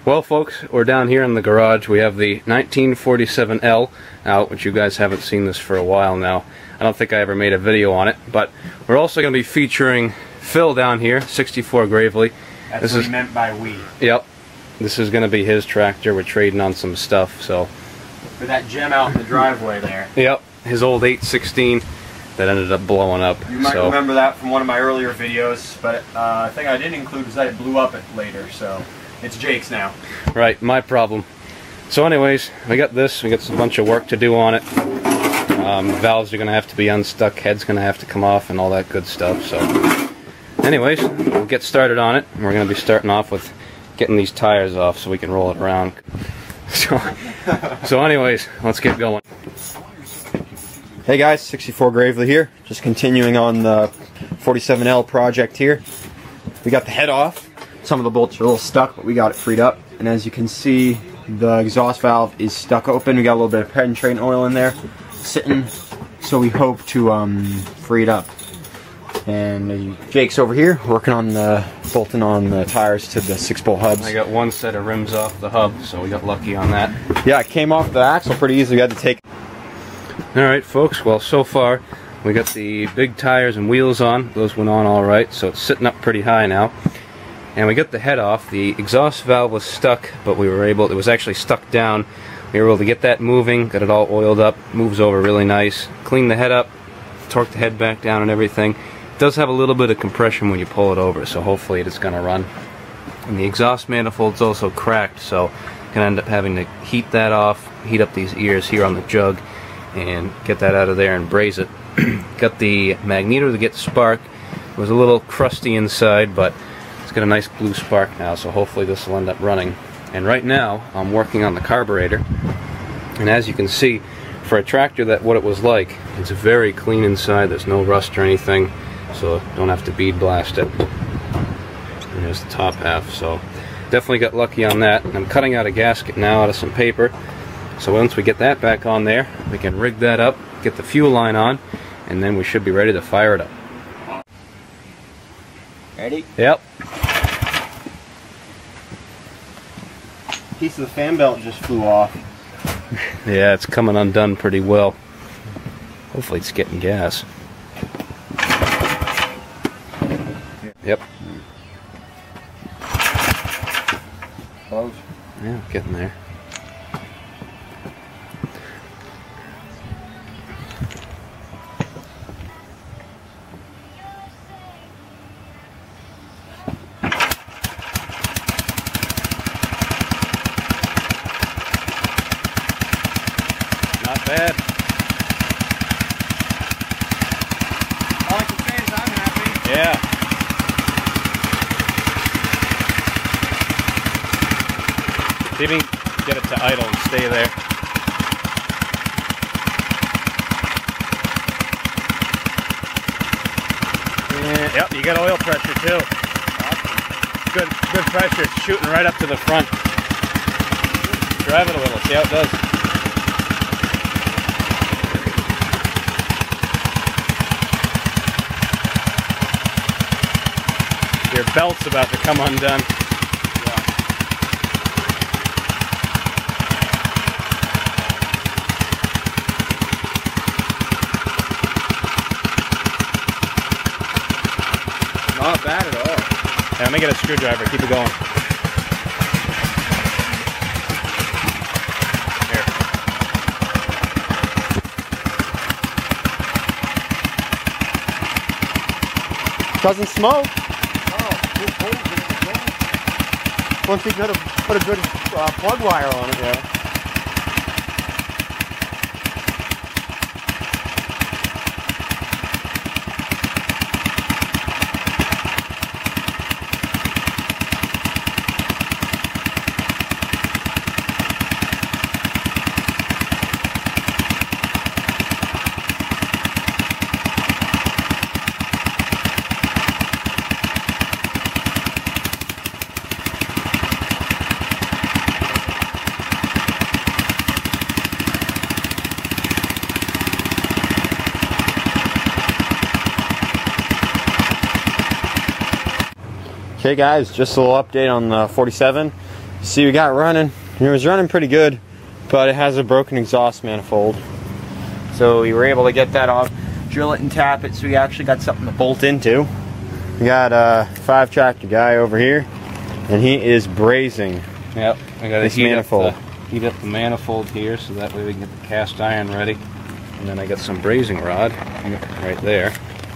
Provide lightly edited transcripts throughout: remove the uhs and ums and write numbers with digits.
Well folks, we're down here in the garage. We have the 1947L out, which you guys haven't seen this for a while now. I don't think I ever made a video on it, but we're also going to be featuring Phil down here, 64gravely. That's what he meant by we. Yep. This is going to be his tractor. We're trading on some stuff, so. For that gem out in the driveway there. Yep. His old 816 that ended up blowing up. You might remember that from one of my earlier videos, but I think I didn't include because I blew up it later, so. It's Jake's now. Right, my problem. So anyways, we got this. We got a bunch of work to do on it. Valves are going to have to be unstuck. Head's going to have to come off and all that good stuff. So anyways, we'll get started on it. We're going to be starting off with getting these tires off so we can roll it around. So anyways, let's get going. Hey guys, 64gravely here. Just continuing on the 47L project here. We got the head off. Some of the bolts are a little stuck, but we got it freed up. And as you can see, the exhaust valve is stuck open. We got a little bit of penetrating oil in there sitting, so we hope to free it up. And Jake's over here working on the bolting on the tires to the 6-bolt hubs. I got one set of rims off the hub, so we got lucky on that. Yeah, it came off the axle pretty easily. We had to take. Alright folks, well so far we got the big tires and wheels on. Those went on alright, so it's sitting up pretty high now. And we got the head off. The exhaust valve was stuck, but we were able, it was actually stuck down. We were able to get that moving, got it all oiled up, moves over really nice. Clean the head up, torque the head back down and everything. It does have a little bit of compression when you pull it over, so hopefully it's going to run. And the exhaust manifold's also cracked, so I'm going to end up having to heat that off, heat up these ears here on the jug, and get that out of there and braze it. Got the magneto to get spark. It was a little crusty inside, but it's got a nice blue spark now, so hopefully this will end up running. And right now I'm working on the carburetor, and as you can see, for a tractor that what it was like, it's very clean inside. There's no rust or anything, so don't have to bead blast it. And there's the top half, so definitely got lucky on that. And I'm cutting out a gasket now out of some paper, so once we get that back on there, we can rig that up, get the fuel line on, and then we should be ready to fire it up. Ready? Yep. Piece of the fan belt just flew off. Yeah, it's coming undone pretty well. Hopefully it's getting gas. Yep. Close. Yeah, getting there. Not bad. All I can say is I'm happy. Yeah. See if you can get it to idle and stay there. Yeah, yep, you got oil pressure too. Awesome. Good pressure. It's shooting right up to the front. Drive it a little, see how it does. Your belt's about to come undone. Yeah. Not bad at all. Yeah, let me get a screwdriver. Keep it going. Here. Doesn't smoke. Once you put a good plug wire on it, yeah. Okay guys, just a little update on the 47. See, we got running. It was running pretty good, but it has a broken exhaust manifold. So we were able to get that off, drill it and tap it, so we actually got something to bolt into. We got a 5-tractor guy over here, and he is brazing. Yep, I got to heat up the manifold here, so that way we can get the cast iron ready. And then I got some brazing rod right there.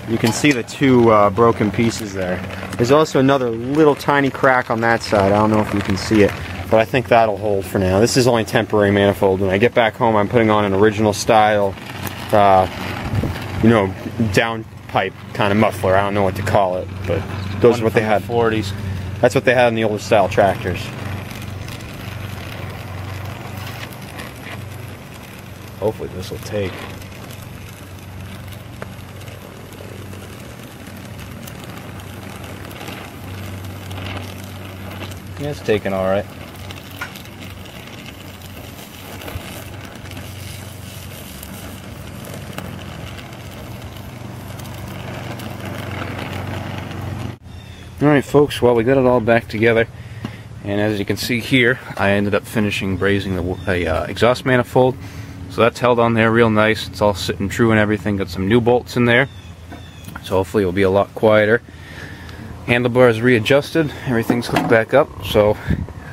You can see the two broken pieces there. There's also another little tiny crack on that side. I don't know if you can see it, but I think that'll hold for now. This is only temporary manifold. When I get back home, I'm putting on an original style, you know, downpipe kind of muffler. I don't know what to call it, but those are what they had. 40s. That's what they had in the older style tractors. Hopefully this will take. Yeah, it's taking all right. Alright folks, well we got it all back together, and as you can see here, I ended up finishing brazing the exhaust manifold. So that's held on there real nice. It's all sitting true and everything. Got some new bolts in there, so hopefully it'll be a lot quieter. Handlebars readjusted, everything's hooked back up, so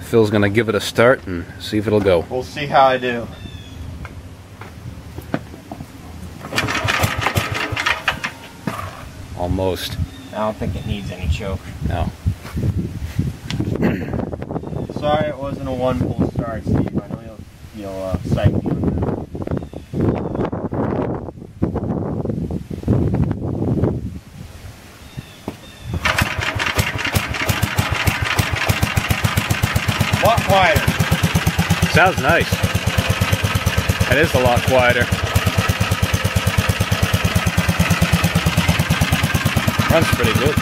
Phil's gonna give it a start and see if it'll go. We'll see how I do. Almost. I don't think it needs any choke. No. Sorry it wasn't a one-pull start, Steve. I know you'll psych me on that. A lot quieter. Sounds nice. That is a lot quieter. Runs pretty good.